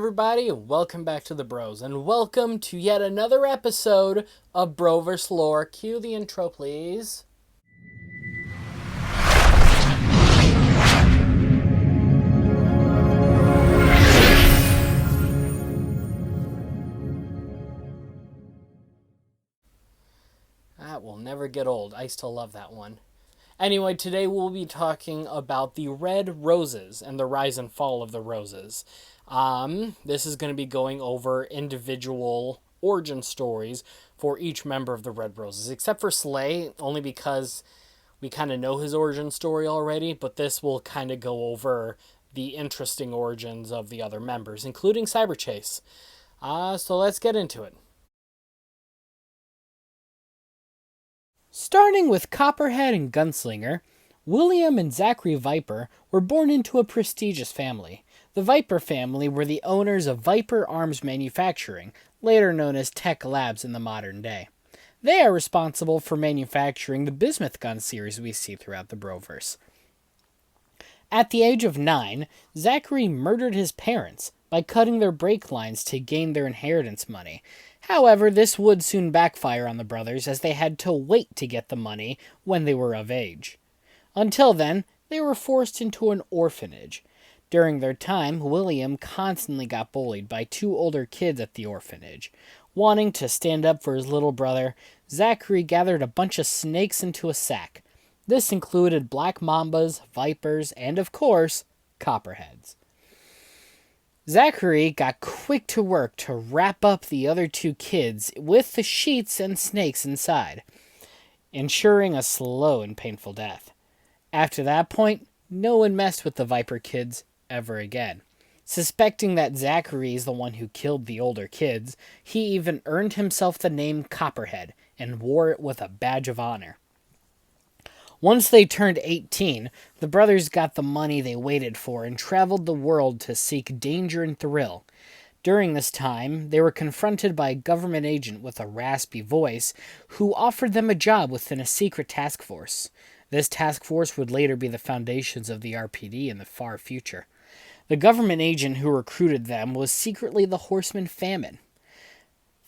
everybody, and welcome back to the Bros, and welcome to yet another episode of Broverse Lore. Cue the intro, please. That will never get old. I still love that one. Anyway, today we'll be talking about the Red Roses and the rise and fall of the Roses. This is going to be going over individual origin stories for each member of the Red Roses, except for Slay, only because we kind of know his origin story already, but this will kind of go over the interesting origins of the other members, including Cyberchase. So let's get into it. Starting with Copperhead and Gunslinger, William and Zachary Viper were born into a prestigious family. The Viper family were the owners of Viper Arms Manufacturing, later known as Tech Labs in the modern day. They are responsible for manufacturing the Bismuth gun series we see throughout the Broverse. At the age of 9, Zachary murdered his parents by cutting their brake lines to gain their inheritance money. However, this would soon backfire on the brothers as they had to wait to get the money when they were of age. Until then, they were forced into an orphanage. During their time, William constantly got bullied by two older kids at the orphanage. Wanting to stand up for his little brother, Zachary gathered a bunch of snakes into a sack. This included black mambas, vipers, and of course, copperheads. Zachary got quick to work to wrap up the other two kids with the sheets and snakes inside, ensuring a slow and painful death. After that point, no one messed with the Viper kids ever again. Suspecting that Zachary is the one who killed the older kids, he even earned himself the name Copperhead and wore it with a badge of honor. Once they turned 18, the brothers got the money they waited for and traveled the world to seek danger and thrill. During this time, they were confronted by a government agent with a raspy voice who offered them a job within a secret task force. This task force would later be the foundations of the RPD in the far future. The government agent who recruited them was secretly the horseman Famine.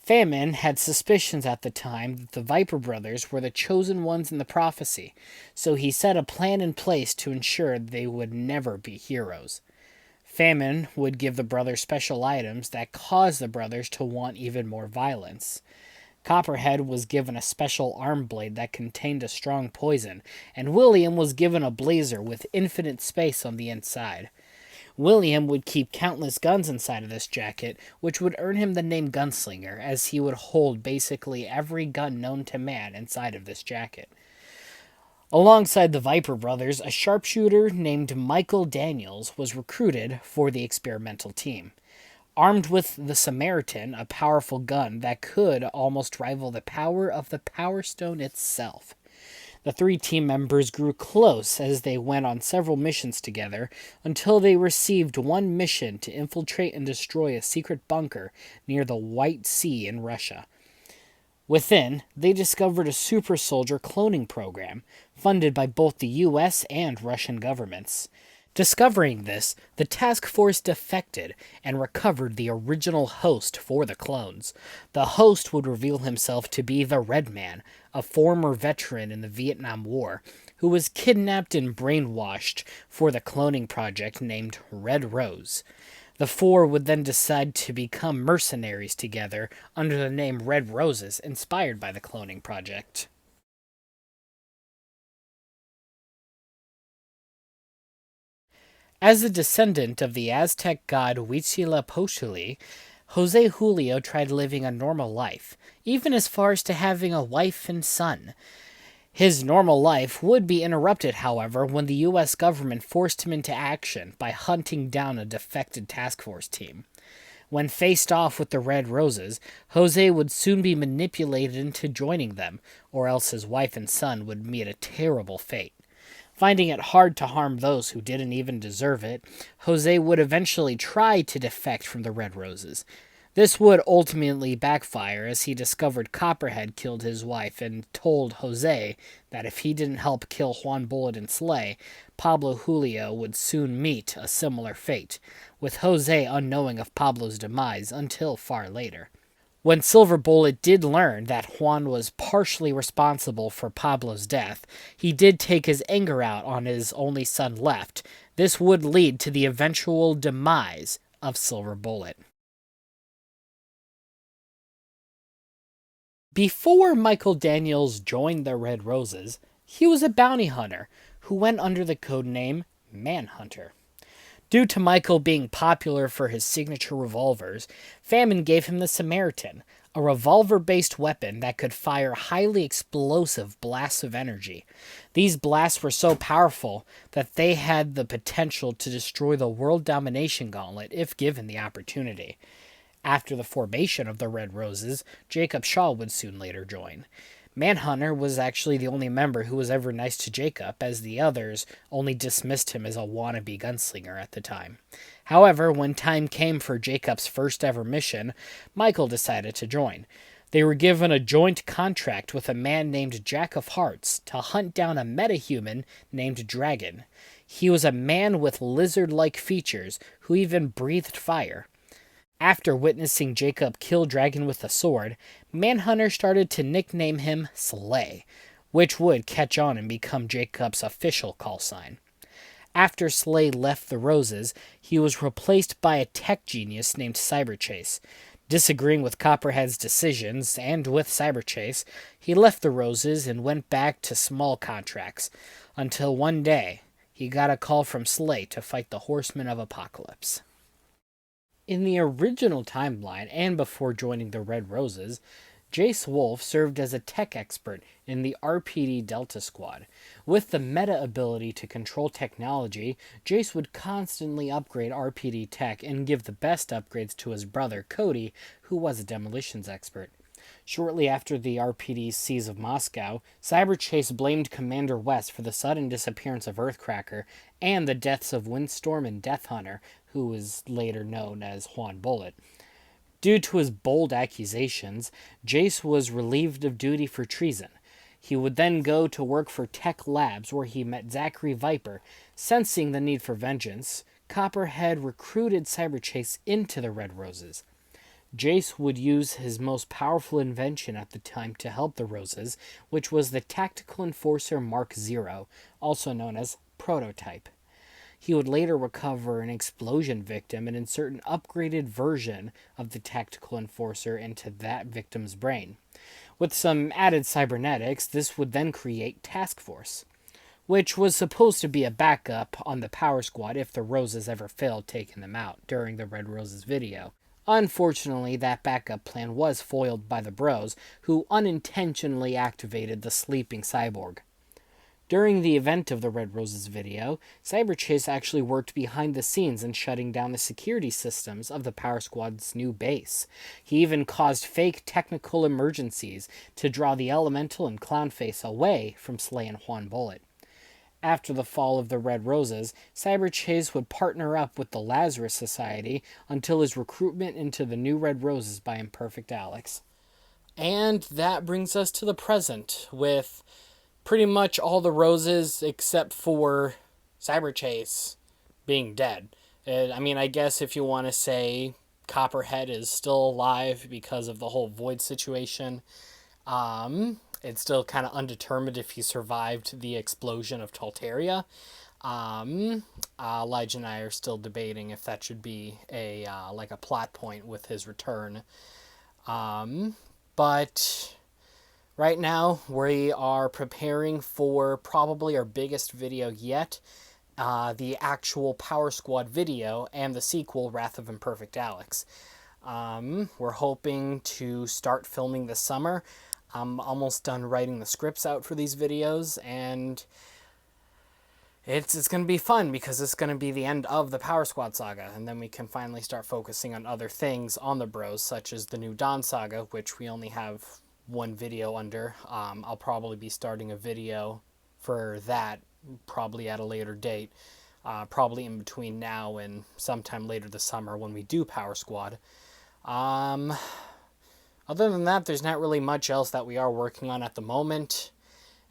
Famine had suspicions at the time that the Viper brothers were the chosen ones in the prophecy, so he set a plan in place to ensure they would never be heroes. Famine would give the brothers special items that caused the brothers to want even more violence. Copperhead was given a special arm blade that contained a strong poison, and William was given a blazer with infinite space on the inside. William would keep countless guns inside of this jacket, which would earn him the name Gunslinger, as he would hold basically every gun known to man inside of this jacket. Alongside the Viper brothers, a sharpshooter named Michael Daniels was recruited for the experimental team. Armed with the Samaritan, a powerful gun that could almost rival the power of the Power Stone itself. The three team members grew close as they went on several missions together until they received one mission to infiltrate and destroy a secret bunker near the White Sea in Russia. Within, they discovered a super soldier cloning program funded by both the US and Russian governments. Discovering this, the task force defected and recovered the original host for the clones. The host would reveal himself to be the Red Man, a former veteran in the Vietnam War, who was kidnapped and brainwashed for the cloning project named Red Rose. The four would then decide to become mercenaries together under the name Red Roses, inspired by the cloning project. As a descendant of the Aztec god Huitzilopochtli, Jose Julio tried living a normal life, even as far as to having a wife and son. His normal life would be interrupted, however, when the U.S. government forced him into action by hunting down a defected task force team. When faced off with the Red Roses, Jose would soon be manipulated into joining them, or else his wife and son would meet a terrible fate. Finding it hard to harm those who didn't even deserve it, Jose would eventually try to defect from the Red Roses. This would ultimately backfire as he discovered Copperhead killed his wife and told Jose that if he didn't help kill Juan Bullet and Slay, Pablo Julio would soon meet a similar fate, with Jose unknowing of Pablo's demise until far later. When Silver Bullet did learn that Juan was partially responsible for Pablo's death, he did take his anger out on his only son left. This would lead to the eventual demise of Silver Bullet. Before Michael Daniels joined the Red Roses, he was a bounty hunter who went under the codename Manhunter. Due to Michael being popular for his signature revolvers, Famine gave him the Samaritan, a revolver-based weapon that could fire highly explosive blasts of energy. These blasts were so powerful that they had the potential to destroy the World Domination Gauntlet if given the opportunity. After the formation of the Red Roses, Jacob Shaw would soon later join. Manhunter was actually the only member who was ever nice to Jacob, as the others only dismissed him as a wannabe gunslinger at the time. However, when time came for Jacob's first ever mission, Michael decided to join. They were given a joint contract with a man named Jack of Hearts to hunt down a metahuman named Dragon. He was a man with lizard-like features who even breathed fire. After witnessing Jacob kill Dragon with a sword, Manhunter started to nickname him Slay, which would catch on and become Jacob's official call sign. After Slay left the Roses, he was replaced by a tech genius named Cyberchase. Disagreeing with Copperhead's decisions, and with Cyberchase, he left the Roses and went back to small contracts, until one day he got a call from Slay to fight the Horsemen of Apocalypse. In the original timeline, and before joining the Red Roses, Jace Wolf served as a tech expert in the RPD Delta Squad. With the meta ability to control technology, Jace would constantly upgrade RPD tech and give the best upgrades to his brother, Cody, who was a demolitions expert. Shortly after the RPD's seize of Moscow, Cyberchase blamed Commander West for the sudden disappearance of Earthcracker and the deaths of Windstorm and Deathhunter, who was later known as Juan Bullet. Due to his bold accusations, Jace was relieved of duty for treason. He would then go to work for Tech Labs, where he met Zachary Viper. Sensing the need for vengeance, Copperhead recruited Cyberchase into the Red Roses. Jace would use his most powerful invention at the time to help the Roses, which was the Tactical Enforcer Mark Zero, also known as Prototype. He would later recover an explosion victim and insert an upgraded version of the Tactical Enforcer into that victim's brain. With some added cybernetics, this would then create Task Force, which was supposed to be a backup on the Power Squad if the Roses ever failed taking them out during the Red Roses video. Unfortunately, that backup plan was foiled by the Bros, who unintentionally activated the sleeping cyborg. During the event of the Red Roses video, Cyberchase actually worked behind the scenes in shutting down the security systems of the Power Squad's new base. He even caused fake technical emergencies to draw the Elemental and Clownface away from Slay and Juan Bullet. After the fall of the Red Roses, Cyberchase would partner up with the Lazarus Society until his recruitment into the new Red Roses by Imperfect Alex. And that brings us to the present, with pretty much all the Roses except for Cyberchase being dead. I guess if you want to say Copperhead is still alive because of the whole Void situation, it's still kind of undetermined if he survived the explosion of Talteria. Elijah and I are still debating if that should be a plot point with his return. But right now we are preparing for probably our biggest video yet, the actual Power Squad video and the sequel, Wrath of Imperfect Alex. We're hoping to start filming this summer. I'm almost done writing the scripts out for these videos, and it's going to be fun because it's going to be the end of the Power Squad saga, and then we can finally start focusing on other things on the Bros, such as the new Dawn saga, which we only have one video under. I'll probably be starting a video for that probably at a later date, probably in between now and sometime later this summer when we do Power Squad. Other than that, there's not really much else that we are working on at the moment.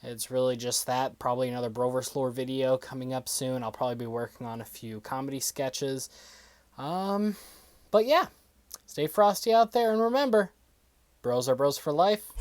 It's really just that. Probably another Broverse lore video coming up soon. I'll probably be working on a few comedy sketches. But yeah, stay frosty out there, and remember, bros are bros for life.